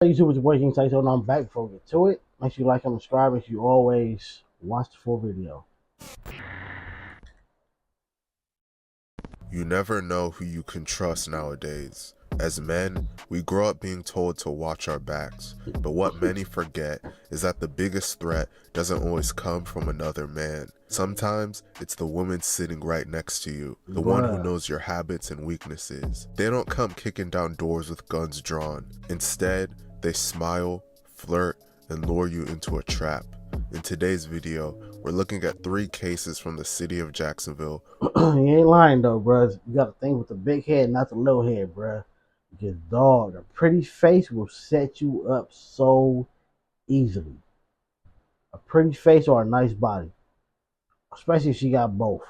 YouTube is working, so I'm back before we get to it. Make sure you like and subscribe if you always watch the full video. You never know who you can trust nowadays. As men, we grow up being told to watch our backs, but what many forget is that the biggest threat doesn't always come from another man. Sometimes it's the woman sitting right next to you, the one who knows your habits and weaknesses. They don't come kicking down doors with guns drawn. Instead, they smile, flirt, and lure you into a trap. In today's video, we're looking at 3 cases from the city of Jacksonville. You ain't lying though, bruh. You got to think with the big head, not the little head, bruh. Because dog, a pretty face will set you up so easily. A pretty face or a nice body, especially if she got both.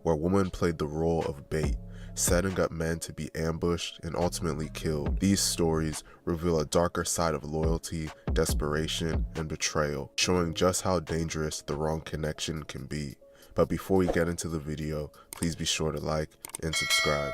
Where women played the role of bait, setting up men to be ambushed and ultimately killed. These stories reveal a darker side of loyalty, desperation, and betrayal, showing just how dangerous the wrong connection can be. But before we get into the video, please be sure to like and subscribe.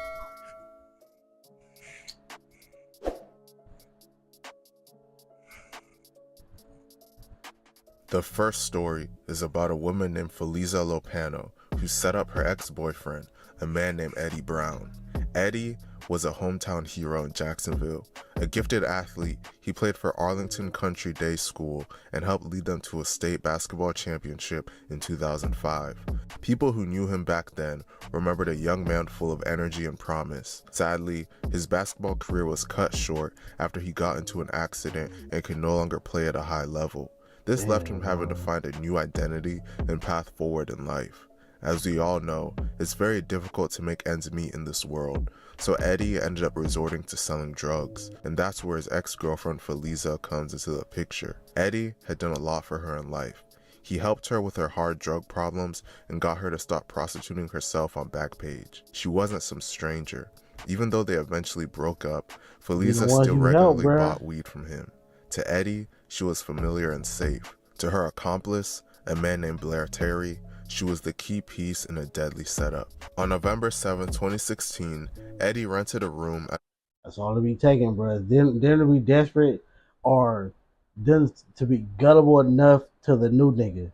The first story is about a woman named Feliza Lopano who set up her ex-boyfriend, a man named Eddie Brown. Eddie was a hometown hero in Jacksonville. A gifted athlete, he played for Arlington Country Day School and helped lead them to a state basketball championship in 2005. People who knew him back then remembered a young man full of energy and promise. Sadly, his basketball career was cut short after he got into an accident and could no longer play at a high level. This left him having to find a new identity and path forward in life. As we all know, it's very difficult to make ends meet in this world, so Eddie ended up resorting to selling drugs, and that's where his ex-girlfriend Feliza comes into the picture. Eddie had done a lot for her in life. He helped her with her hard drug problems and got her to stop prostituting herself on Backpage. She wasn't some stranger. Even though they eventually broke up, Feliza still regularly bought weed from him. To Eddie, she was familiar and safe. To her accomplice, a man named Blair Terry, she was the key piece in a deadly setup. On November 7, 2016, Eddie rented a room at— That's all to be taken, bro. Then to be desperate or then to be gullible enough to the new nigga.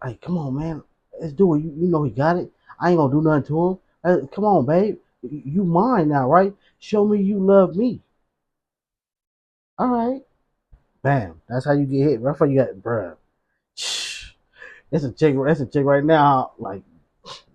Like, come on, man. Let's do it. You know he got it. I ain't gonna do nothing to him. Come on, babe. You mine now, right? Show me you love me. All right. Bam. That's how you get hit. That's how you got, bruh. It's a chick. That's a chick right now. Like,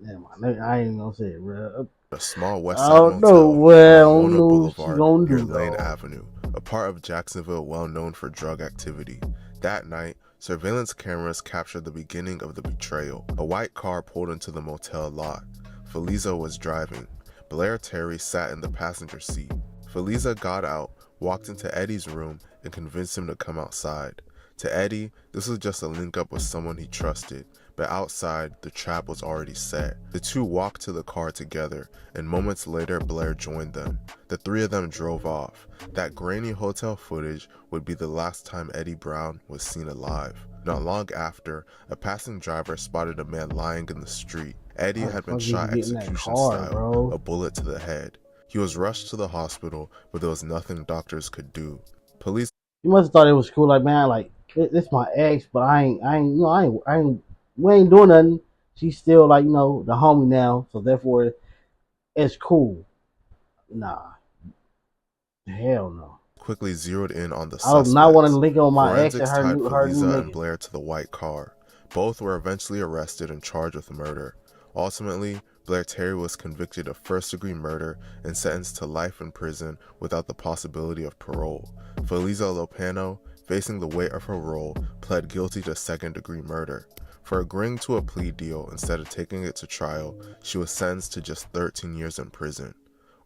never mind. I ain't gonna say it, bruh. a small West Side motel on Ramona Boulevard near Lane Avenue, a part of Jacksonville well known for drug activity. That night, surveillance cameras captured the beginning of the betrayal. A white car pulled into the motel lot. Feliza was driving. Blair Terry sat in the passenger seat. Feliza got out, walked into Eddie's room, and convinced him to come outside. To Eddie, this was just a link up with someone he trusted, but outside, the trap was already set. The two walked to the car together, and moments later, Blair joined them. The 3 of them drove off. That grainy hotel footage would be the last time Eddie Brown was seen alive. Not long after, a passing driver spotted a man lying in the street. Eddie had been shot execution style, a bullet to the head. He was rushed to the hospital, but there was nothing doctors could do. Police— You must have thought it was cool, like, man, like, this my ex, but we ain't doing nothing. She's still, like, the homie now, so therefore it's cool. Nah. Hell no. quickly zeroed in on the suspects. I do not want to link on my ex and her Feliza and Blair to the white car. Both were eventually arrested and charged with murder. Ultimately, Blair Terry was convicted of first-degree murder and sentenced to life in prison without the possibility of parole. Feliza Lopano, facing the weight of her role, pled guilty to second-degree murder. For agreeing to a plea deal instead of taking it to trial, she was sentenced to just 13 years in prison.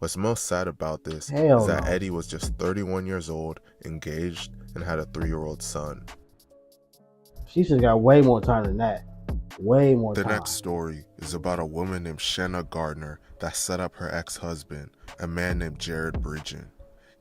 What's most sad about this is that Eddie was just 31 years old, engaged, and had a 3-year-old son. She should have got way more time than that. Way more time. The next story is about a woman named Shanna Gardner that set up her ex-husband, a man named Jared Bridgen.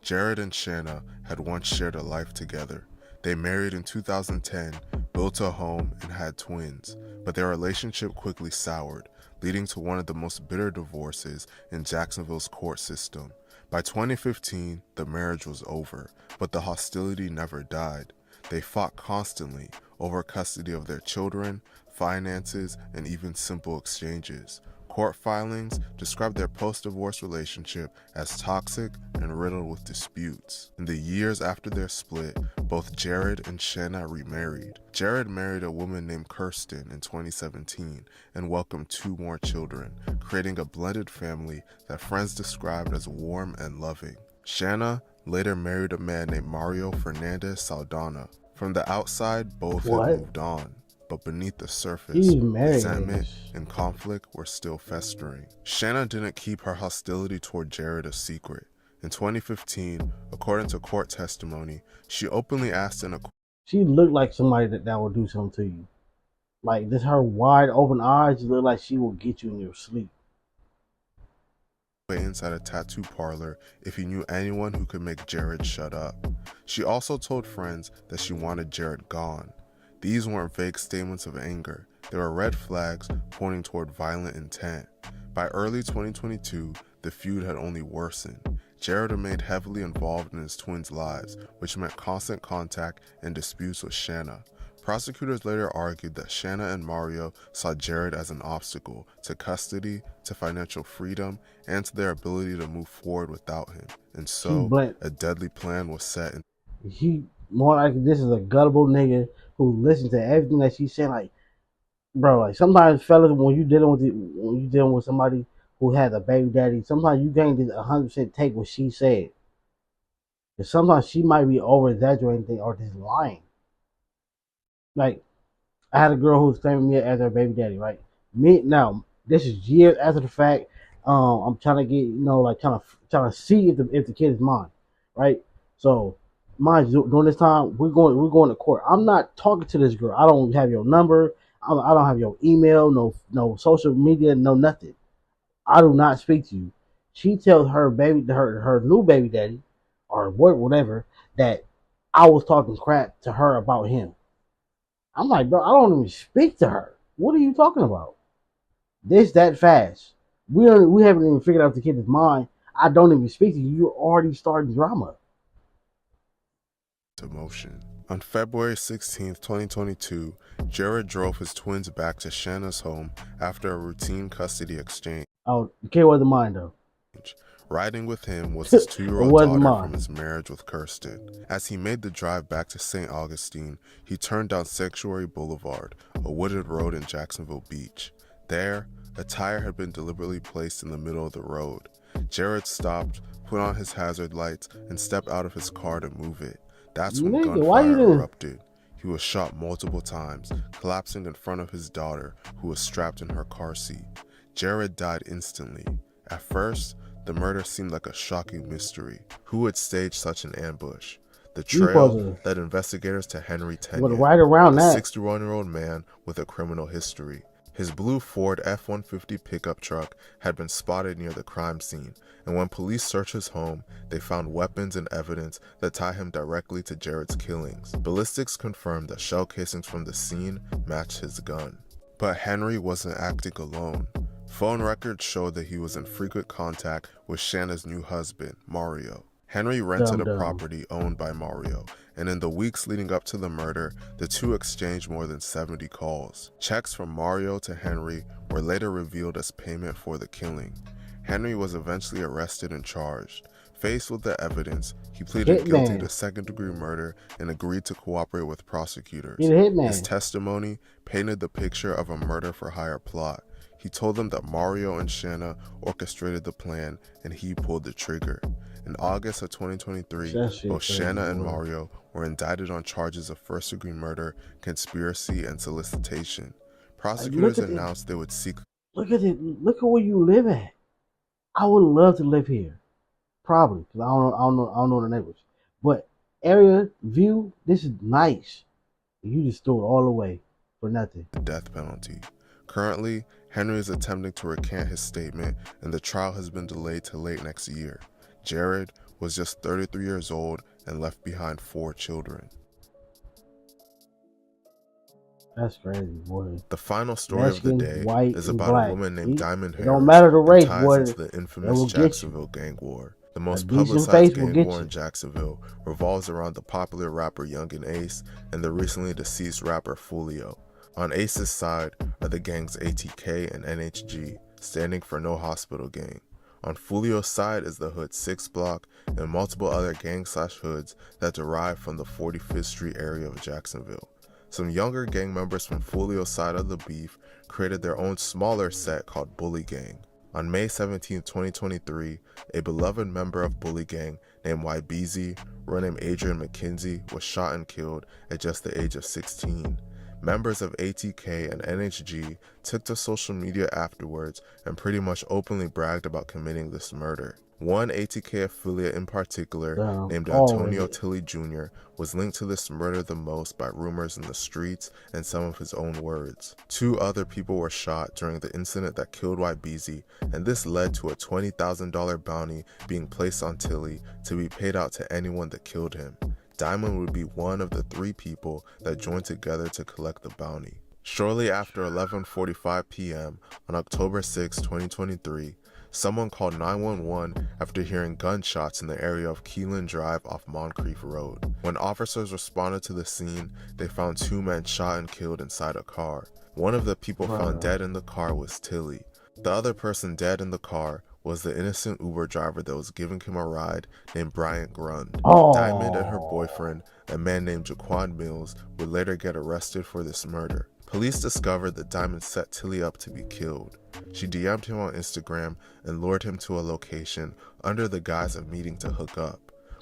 Jared and Shanna had once shared a life together. They married in 2010, built a home, and had twins, but their relationship quickly soured, leading to one of the most bitter divorces in Jacksonville's court system. By 2015, the marriage was over, but the hostility never died. They fought constantly over custody of their children, finances, and even simple exchanges. Court filings describe their post-divorce relationship as toxic and riddled with disputes. In the years after their split, both Jared and Shanna remarried. Jared married a woman named Kirsten in 2017 and welcomed 2 more children, creating a blended family that friends described as warm and loving. Shanna later married a man named Mario Fernandez Saldana. From the outside, both had What? moved on, but beneath the surface, He's married resentment niggas. and conflict were still festering. Shanna didn't keep her hostility toward Jared a secret. In 2015, according to court testimony, she openly asked in a She looked like somebody that would do something to you. Like this, her wide open eyes look like she will get you in your sleep. inside a tattoo parlor if he knew anyone who could make Jared shut up. She also told friends that she wanted Jared gone. These weren't vague statements of anger. They were red flags pointing toward violent intent. By early 2022, the feud had only worsened. Jared remained heavily involved in his twins' lives, which meant constant contact and disputes with Shanna. Prosecutors later argued that Shanna and Mario saw Jared as an obstacle to custody, to financial freedom, and to their ability to move forward without him. And so, a deadly plan was set. He more like this is a gullible nigga who listens to everything that she's saying. Like, bro, like sometimes fellas, when you dealing with somebody who has a baby daddy, sometimes you can't just 100% take what she said. Because sometimes she might be over exaggerating things or just lying. Like, I had a girl who was claiming me as her baby daddy, right? Me now, this is years after the fact. I'm trying to get, like trying to see if the kid is mine, right? So, mind you, during this time, we're going to court. I'm not talking to this girl. I don't have your number. I don't have your email. No social media. No nothing. I do not speak to you. She tells her new baby daddy, or whatever, that I was talking crap to her about him. I'm like, bro, I don't even speak to her. What are you talking about? This that fast. We haven't even figured out the kid is mine. I don't even speak to you. You're already starting drama. Emotion. On February 16, 2022, Jared drove his twins back to Shanna's home after a routine custody exchange. Oh, the kid wasn't mine though. Riding with him was his 2-year-old daughter from his marriage with Kirsten. As he made the drive back to St. Augustine, he turned down Sanctuary Boulevard, a wooded road in Jacksonville Beach. There, a tire had been deliberately placed in the middle of the road. Jared stopped, put on his hazard lights, and stepped out of his car to move it. That's when gunfire erupted. He was shot multiple times, collapsing in front of his daughter, who was strapped in her car seat. Jared died instantly. At first, the murder seemed like a shocking mystery. Who would stage such an ambush? The trail led investigators to Henry Tenyon, a 61-year-old man with a criminal history. His blue Ford F-150 pickup truck had been spotted near the crime scene, and when police searched his home, they found weapons and evidence that tie him directly to Jared's killings. Ballistics confirmed that shell casings from the scene matched his gun. But Henry wasn't acting alone. Phone records showed that he was in frequent contact with Shanna's new husband, Mario. Henry rented a property owned by Mario, and in the weeks leading up to the murder, the two exchanged more than 70 calls. Checks from Mario to Henry were later revealed as payment for the killing. Henry was eventually arrested and charged. Faced with the evidence, he pleaded guilty to second-degree murder and agreed to cooperate with prosecutors. His testimony painted the picture of a murder-for-hire plot. He told them that Mario and Shanna orchestrated the plan and he pulled the trigger. In August of 2023, both Shanna and Mario were indicted on charges of first-degree murder, conspiracy, and solicitation. Prosecutors announced they would seek... Look at it. Look at where you live at. I would love to live here. Probably, because I don't know the neighbors. But area, view, this is nice. You just threw it all away for nothing. The death penalty. Currently, Henry is attempting to recant his statement, and the trial has been delayed to late next year. Jared was just 33 years old and left behind 4 children. That's crazy, boy. The final story of the day is about a woman named Diamond Harris don't matter the race, ties into the infamous Jacksonville gang war. The A most decent publicized face will gang get war in you. Jacksonville revolves around the popular rapper Young and Ace and the recently deceased rapper Fulio. On Ace's side are the gangs ATK and NHG, standing for No Hospital Gang. On Fulio's side is the Hood 6 block and multiple other gang/hoods that derive from the 45th Street area of Jacksonville. Some younger gang members from Fulio's side of the beef created their own smaller set called Bully Gang. On May 17, 2023, a beloved member of Bully Gang named YBZ, real name Adrian McKenzie, was shot and killed at just the age of 16. Members of ATK and NHG took to social media afterwards and pretty much openly bragged about committing this murder. One ATK affiliate in particular, named Antonio Already. Tilley Jr., was linked to this murder the most by rumors in the streets and some of his own words. Two other people were shot during the incident that killed YBZ, and this led to a $20,000 bounty being placed on Tilley to be paid out to anyone that killed him. Diamond would be one of the three people that joined together to collect the bounty. Shortly after 11:45 p.m. on October 6, 2023, someone called 911 after hearing gunshots in the area of Keelan Drive off Moncrief Road. When officers responded to the scene, they found two men shot and killed inside a car. One of the people found dead in the car was Tilley. The other person dead in the car was the innocent Uber driver that was giving him a ride named Bryant Grund. Diamond and her boyfriend, a man named Jaquan Mills, would later get arrested for this murder. Police discovered that Diamond set Tilley up to be killed. She DM'd him on Instagram and lured him to a location under the guise of meeting to hook up.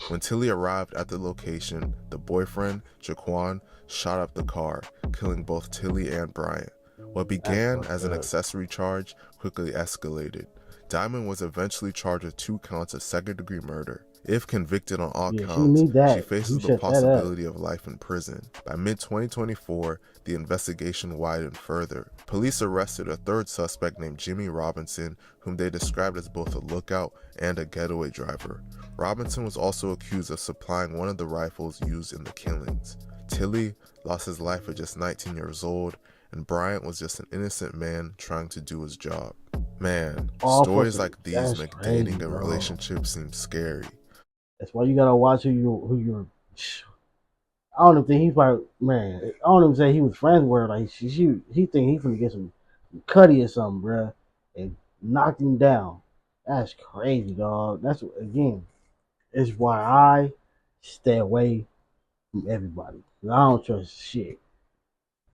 When Tilley arrived at the location, the boyfriend, Jaquan, shot up the car, killing both Tilley and Bryant. What began as an accessory charge quickly escalated. Diamond was eventually charged with 2 counts of second-degree murder. If convicted on all counts, she faces the possibility of life in prison. By mid-2024, the investigation widened further. Police arrested a third suspect named Jimmy Robinson, whom they described as both a lookout and a getaway driver. Robinson was also accused of supplying one of the rifles used in the killings. Tilley lost his life at just 19 years old, and Bryant was just an innocent man trying to do his job. Man, stories like these make dating and relationships seem scary. That's why you gotta watch who you're. I don't even think he's like, man. I don't even say he was friends with her. Like he think he's gonna get some cutty or something, bruh, and knocked him down. That's crazy, dog. That's again. It's why I stay away from everybody. I don't trust shit.